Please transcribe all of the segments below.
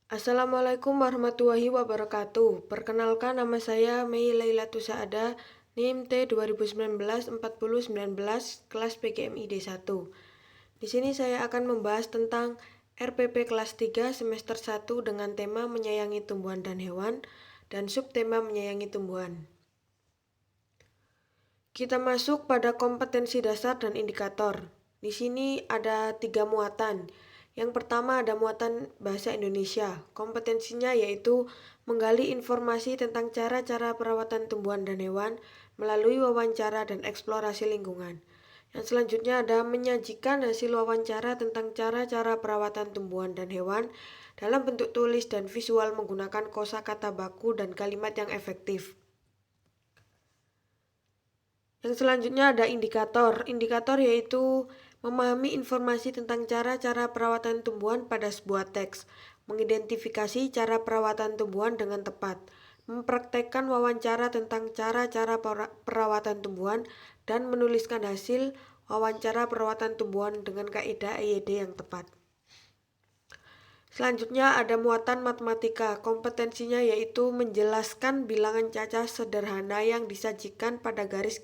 Assalamualaikum warahmatullahi wabarakatuh. Perkenalkan, nama saya Mei Lailatul Saada, NIM T 2019-4019, kelas PGMI D1. Di sini saya akan membahas tentang RPP kelas 3 semester 1 dengan tema menyayangi tumbuhan dan hewan dan subtema menyayangi tumbuhan. Kita masuk pada kompetensi dasar dan indikator. Di sini ada 3 muatan. Yang pertama ada muatan bahasa Indonesia. Kompetensinya yaitu menggali informasi tentang cara-cara perawatan tumbuhan dan hewan melalui wawancara dan eksplorasi lingkungan. Yang selanjutnya ada menyajikan hasil wawancara tentang cara-cara perawatan tumbuhan dan hewan dalam bentuk tulis dan visual menggunakan kosakata baku dan kalimat yang efektif. Yang selanjutnya ada indikator. Indikator yaitu memahami informasi tentang cara-cara perawatan tumbuhan pada sebuah teks, mengidentifikasi cara perawatan tumbuhan dengan tepat, mempraktekkan wawancara tentang cara-cara perawatan tumbuhan, dan menuliskan hasil wawancara perawatan tumbuhan dengan kaidah EYD yang tepat. Selanjutnya ada muatan matematika. Kompetensinya yaitu menjelaskan bilangan cacah sederhana yang disajikan pada garis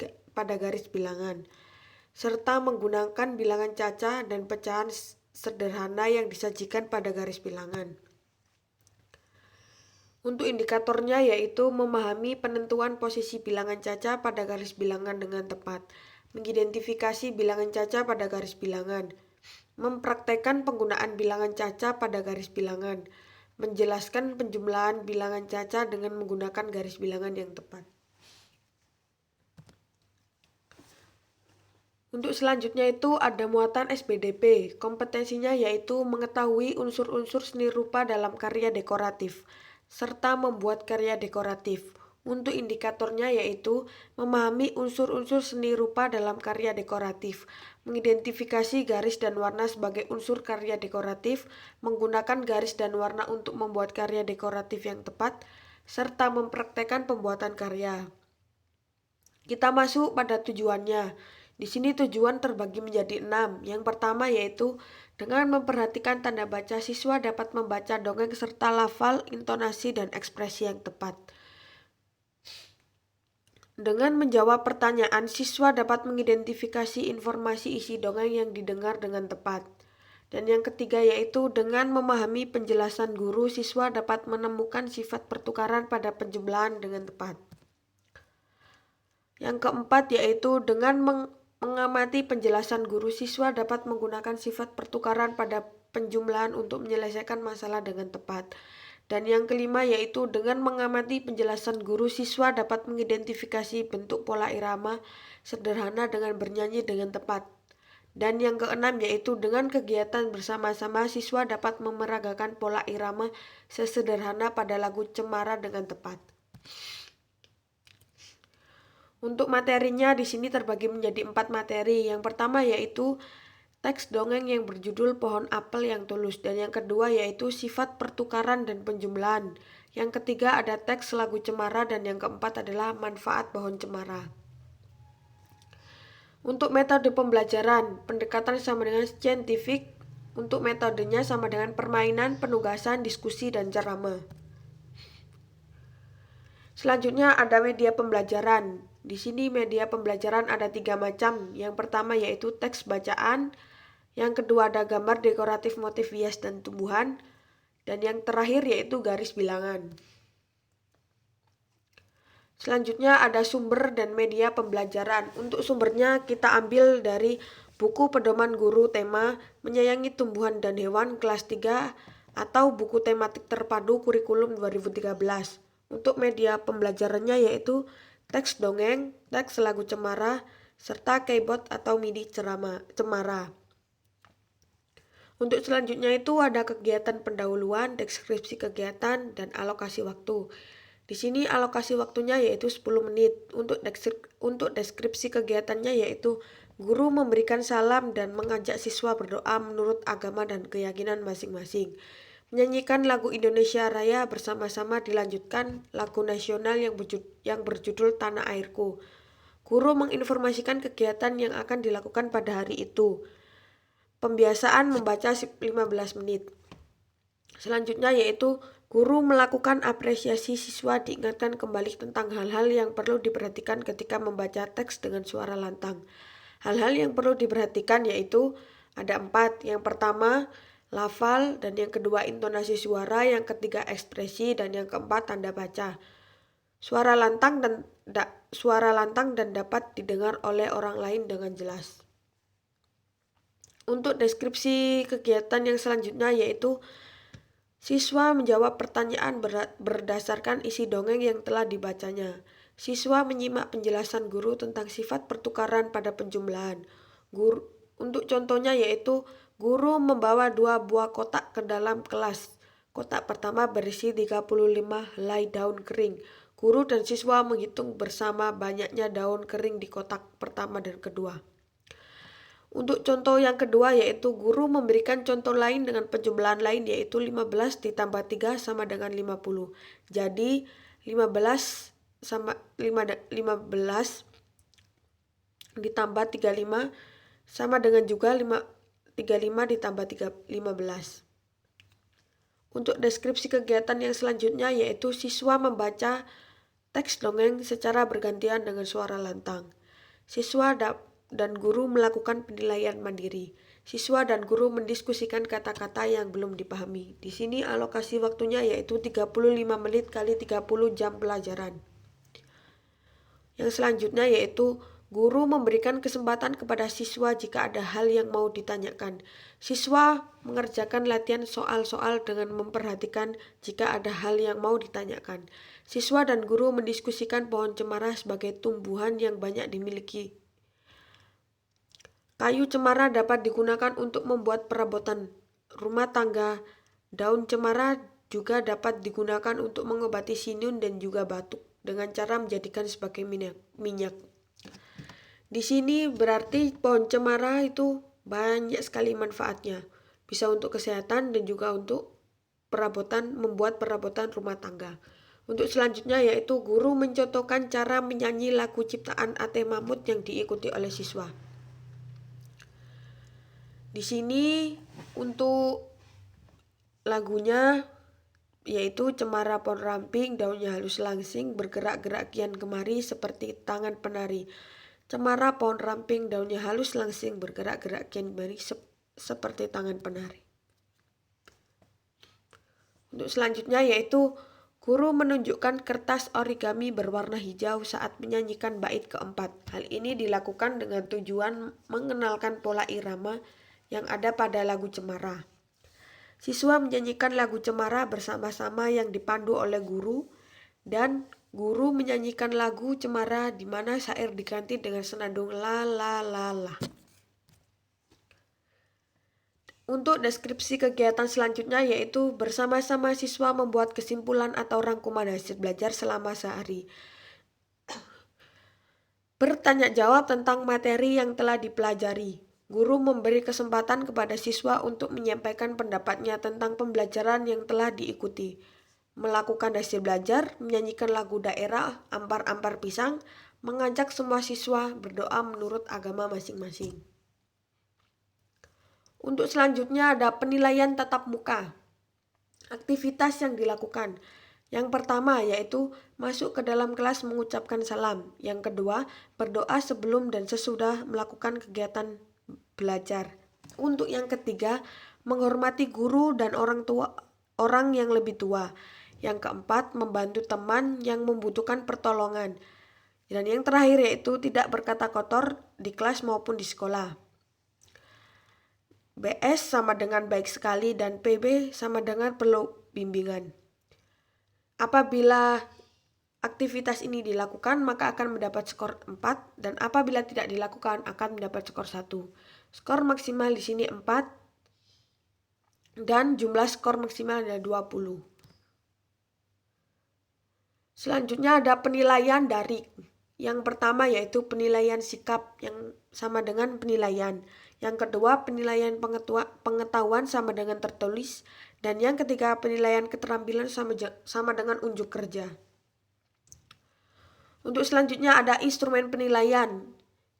bilangan, serta menggunakan bilangan cacah dan pecahan sederhana yang disajikan pada garis bilangan. Untuk indikatornya yaitu memahami penentuan posisi bilangan cacah pada garis bilangan dengan tepat, mengidentifikasi bilangan cacah pada garis bilangan, mempraktekkan penggunaan bilangan cacah pada garis bilangan, menjelaskan penjumlahan bilangan cacah dengan menggunakan garis bilangan yang tepat. Untuk selanjutnya itu ada muatan SBDP. Kompetensinya yaitu mengetahui unsur-unsur seni rupa dalam karya dekoratif, serta membuat karya dekoratif. Untuk indikatornya yaitu memahami unsur-unsur seni rupa dalam karya dekoratif, mengidentifikasi garis dan warna sebagai unsur karya dekoratif, menggunakan garis dan warna untuk membuat karya dekoratif yang tepat, serta mempraktekkan pembuatan karya. Kita masuk pada tujuannya. Di sini tujuan terbagi menjadi 6. Yang pertama yaitu dengan memperhatikan tanda baca, siswa dapat membaca dongeng serta lafal, intonasi, dan ekspresi yang tepat. Dengan menjawab pertanyaan, siswa dapat mengidentifikasi informasi isi dongeng yang didengar dengan tepat. Dan yang ketiga yaitu dengan memahami penjelasan guru, siswa dapat menemukan sifat pertukaran pada penjumlahan dengan tepat. Yang keempat yaitu dengan mengamati penjelasan guru, siswa dapat menggunakan sifat pertukaran pada penjumlahan untuk menyelesaikan masalah dengan tepat. Dan yang kelima yaitu dengan mengamati penjelasan guru, siswa dapat mengidentifikasi bentuk pola irama sederhana dengan bernyanyi dengan tepat. Dan yang keenam yaitu dengan kegiatan bersama-sama, siswa dapat memeragakan pola irama sesederhana pada lagu Cemara dengan tepat. Untuk materinya di sini terbagi menjadi 4 materi. Yang pertama yaitu teks dongeng yang berjudul Pohon Apel yang Tulus, dan yang kedua yaitu sifat pertukaran dan penjumlahan. Yang ketiga ada teks lagu Cemara, dan yang keempat adalah manfaat pohon cemara. Untuk metode pembelajaran, pendekatan sama dengan saintifik. Untuk metodenya sama dengan permainan, penugasan, diskusi, dan ceramah. Selanjutnya ada media pembelajaran. Di sini media pembelajaran ada 3 macam. Yang pertama yaitu teks bacaan, yang kedua ada gambar dekoratif motif hias dan tumbuhan, dan yang terakhir yaitu garis bilangan. Selanjutnya ada sumber dan media pembelajaran. Untuk sumbernya kita ambil dari buku pedoman guru tema menyayangi tumbuhan dan hewan kelas 3 atau buku tematik terpadu kurikulum 2013. Untuk media pembelajarannya yaitu teks dongeng, teks lagu Cemara, serta keyboard atau MIDI Cemara. Untuk selanjutnya itu ada kegiatan pendahuluan, deskripsi kegiatan, dan alokasi waktu. Di sini alokasi waktunya yaitu 10 menit. Untuk deskripsi kegiatannya yaitu guru memberikan salam dan mengajak siswa berdoa menurut agama dan keyakinan masing-masing. Menyanyikan lagu Indonesia Raya bersama-sama, dilanjutkan lagu nasional yang berjudul Tanah Airku. Guru menginformasikan kegiatan yang akan dilakukan pada hari itu. Pembiasaan membaca 15 menit. Selanjutnya yaitu guru melakukan apresiasi, siswa diingatkan kembali tentang hal-hal yang perlu diperhatikan ketika membaca teks dengan suara lantang. Hal-hal yang perlu diperhatikan yaitu ada 4. Yang pertama, lafal, dan yang kedua intonasi suara, yang ketiga ekspresi, dan yang keempat tanda baca. Suara lantang dan dapat didengar oleh orang lain dengan jelas. Untuk deskripsi kegiatan yang selanjutnya yaitu siswa menjawab pertanyaan berdasarkan isi dongeng yang telah dibacanya. Siswa menyimak penjelasan guru tentang sifat pertukaran pada penjumlahan. Untuk contohnya yaitu guru membawa 2 buah kotak ke dalam kelas. Kotak pertama berisi 35 helai daun kering. Guru dan siswa menghitung bersama banyaknya daun kering di kotak pertama dan kedua. Untuk contoh yang kedua yaitu guru memberikan contoh lain dengan penjumlahan lain yaitu 15 ditambah 3 sama dengan 50. Jadi 15 ditambah 35 sama dengan juga 35 ditambah 15. Untuk deskripsi kegiatan yang selanjutnya yaitu siswa membaca teks dongeng secara bergantian dengan suara lantang. Siswa dan guru melakukan penilaian mandiri. Siswa dan guru mendiskusikan kata-kata yang belum dipahami. Di sini alokasi waktunya yaitu 35 menit kali 30 jam pelajaran. Yang selanjutnya yaitu guru memberikan kesempatan kepada siswa jika ada hal yang mau ditanyakan. Siswa mengerjakan latihan soal-soal dengan memperhatikan jika ada hal yang mau ditanyakan. Siswa dan guru mendiskusikan pohon cemara sebagai tumbuhan yang banyak dimiliki. Kayu cemara dapat digunakan untuk membuat perabotan rumah tangga. Daun cemara juga dapat digunakan untuk mengobati sinus dan juga batuk dengan cara menjadikan sebagai minyak. Di sini berarti pohon cemara itu banyak sekali manfaatnya. Bisa untuk kesehatan dan juga untuk membuat perabotan rumah tangga. Untuk selanjutnya yaitu guru mencontohkan cara menyanyi lagu ciptaan A.T. Mahmud yang diikuti oleh siswa. Di sini untuk lagunya yaitu cemara pohon ramping, daunnya halus langsing, bergerak-gerak kian kemari seperti tangan penari. Cemara pohon ramping, daunnya halus langsing, bergerak-gerak kian kemari seperti tangan penari. Untuk selanjutnya yaitu guru menunjukkan kertas origami berwarna hijau saat menyanyikan bait keempat. Hal ini dilakukan dengan tujuan mengenalkan pola irama yang ada pada lagu cemara. Siswa menyanyikan lagu cemara bersama-sama yang dipandu oleh guru dan guru menyanyikan lagu cemara di mana syair diganti dengan senandung la la la la. Untuk deskripsi kegiatan selanjutnya yaitu bersama-sama siswa membuat kesimpulan atau rangkuman hasil belajar selama sehari. Bertanya jawab tentang materi yang telah dipelajari. Guru memberi kesempatan kepada siswa untuk menyampaikan pendapatnya tentang pembelajaran yang telah diikuti. Melakukan hasil belajar, menyanyikan lagu daerah, ampar-ampar pisang, mengajak semua siswa berdoa menurut agama masing-masing. Untuk selanjutnya ada penilaian tatap muka. Aktivitas yang dilakukan. Yang pertama yaitu masuk ke dalam kelas mengucapkan salam. Yang kedua, berdoa sebelum dan sesudah melakukan kegiatan belajar. Untuk yang ketiga, menghormati guru dan orang yang lebih tua. Yang keempat, membantu teman yang membutuhkan pertolongan. Dan yang terakhir yaitu tidak berkata kotor di kelas maupun di sekolah. BS sama dengan baik sekali dan PB sama dengan perlu bimbingan. Apabila aktivitas ini dilakukan maka akan mendapat skor 4 dan apabila tidak dilakukan akan mendapat skor 1. Skor maksimal di sini 4 dan jumlah skor maksimal adalah 20. Selanjutnya ada penilaian daring. Yang pertama yaitu penilaian sikap yang sama dengan penilaian. Yang kedua penilaian pengetahuan sama dengan tertulis. Dan yang ketiga penilaian keterampilan sama dengan unjuk kerja. Untuk selanjutnya ada instrumen penilaian.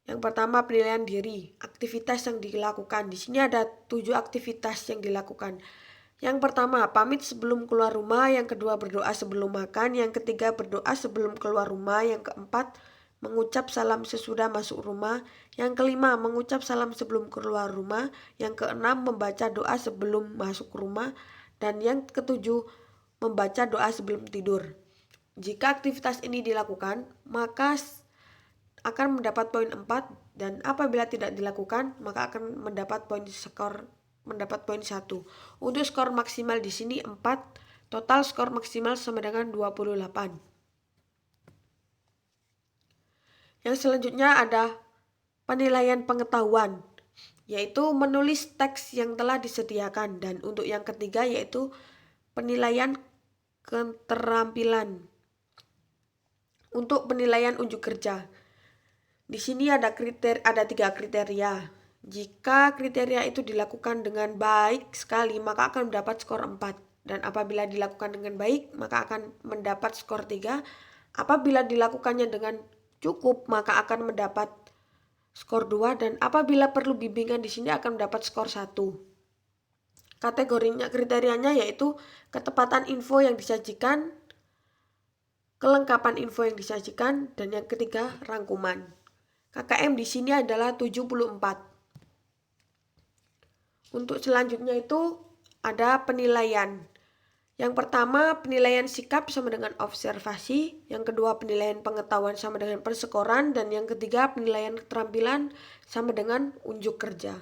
Yang pertama penilaian diri, aktivitas yang dilakukan. Di sini ada 7 aktivitas yang dilakukan. Yang pertama, pamit sebelum keluar rumah. Yang kedua, berdoa sebelum makan. Yang ketiga, berdoa sebelum keluar rumah. Yang keempat, mengucap salam sesudah masuk rumah. Yang kelima, mengucap salam sebelum keluar rumah. Yang keenam, membaca doa sebelum masuk rumah. Dan yang ketujuh, membaca doa sebelum tidur. Jika aktivitas ini dilakukan, maka akan mendapat poin 4, dan apabila tidak dilakukan, maka akan mendapat poin 1. Untuk skor maksimal di sini 4, total skor maksimal sama dengan 28. Yang selanjutnya ada penilaian pengetahuan, yaitu menulis teks yang telah disediakan. Dan untuk yang ketiga yaitu penilaian keterampilan. Untuk penilaian unjuk kerja, di sini ada 3 kriteria. Jika kriteria itu dilakukan dengan baik sekali, maka akan mendapat skor 4. Dan apabila dilakukan dengan baik, maka akan mendapat skor 3. Apabila dilakukannya dengan cukup, maka akan mendapat skor 2. Dan apabila perlu bimbingan di sini akan mendapat skor 1. Kriterianya yaitu ketepatan info yang disajikan, kelengkapan info yang disajikan, dan yang ketiga rangkuman. KKM di sini adalah 74. Untuk selanjutnya itu ada penilaian. Yang pertama, penilaian sikap sama dengan observasi. Yang kedua, penilaian pengetahuan sama dengan persekoran. Dan yang ketiga, penilaian keterampilan sama dengan unjuk kerja.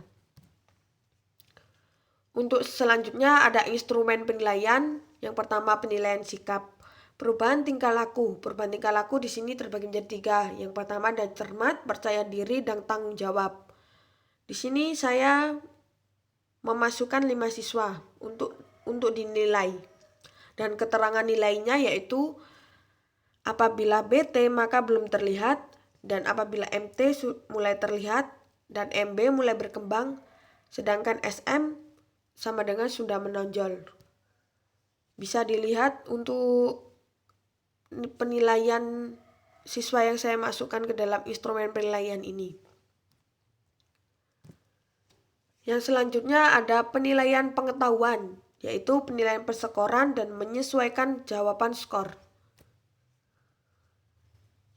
Untuk selanjutnya ada instrumen penilaian. Yang pertama, penilaian sikap. Perubahan tingkah laku. Perubahan tingkah laku di sini terbagi menjadi 3. Yang pertama ada cermat, percaya diri, dan tanggung jawab. Di sini saya memasukkan 5 siswa untuk dinilai. Dan keterangan nilainya yaitu apabila BT maka belum terlihat, dan apabila MT mulai terlihat, dan MB mulai berkembang, sedangkan SM sama dengan sudah menonjol. Bisa dilihat untuk penilaian siswa yang saya masukkan ke dalam instrumen penilaian ini. Yang selanjutnya ada penilaian pengetahuan, yaitu penilaian persekoran dan menyesuaikan jawaban skor.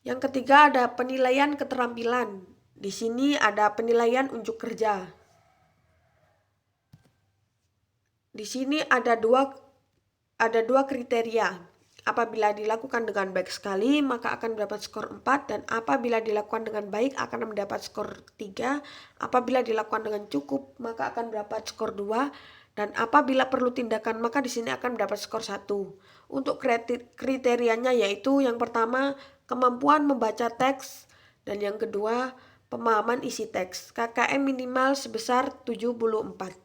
Yang ketiga ada penilaian keterampilan. Di sini ada penilaian unjuk kerja. Di sini ada dua kriteria. Apabila dilakukan dengan baik sekali, maka akan mendapat skor 4, dan apabila dilakukan dengan baik akan mendapat skor 3. Apabila dilakukan dengan cukup, maka akan mendapat skor 2, dan apabila perlu tindakan, maka di sini akan mendapat skor 1. Untuk kriterianya yaitu yang pertama, kemampuan membaca teks, dan yang kedua, pemahaman isi teks. KKM minimal sebesar 74.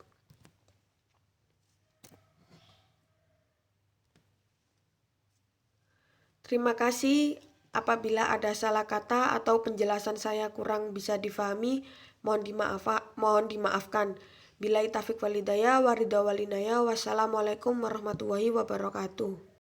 Terima kasih. Apabila ada salah kata atau penjelasan saya kurang bisa difahami, mohon dimaafkan. Billahi taufiq walhidayah, waridha walinaya. Wassalamualaikum warahmatullahi wabarakatuh.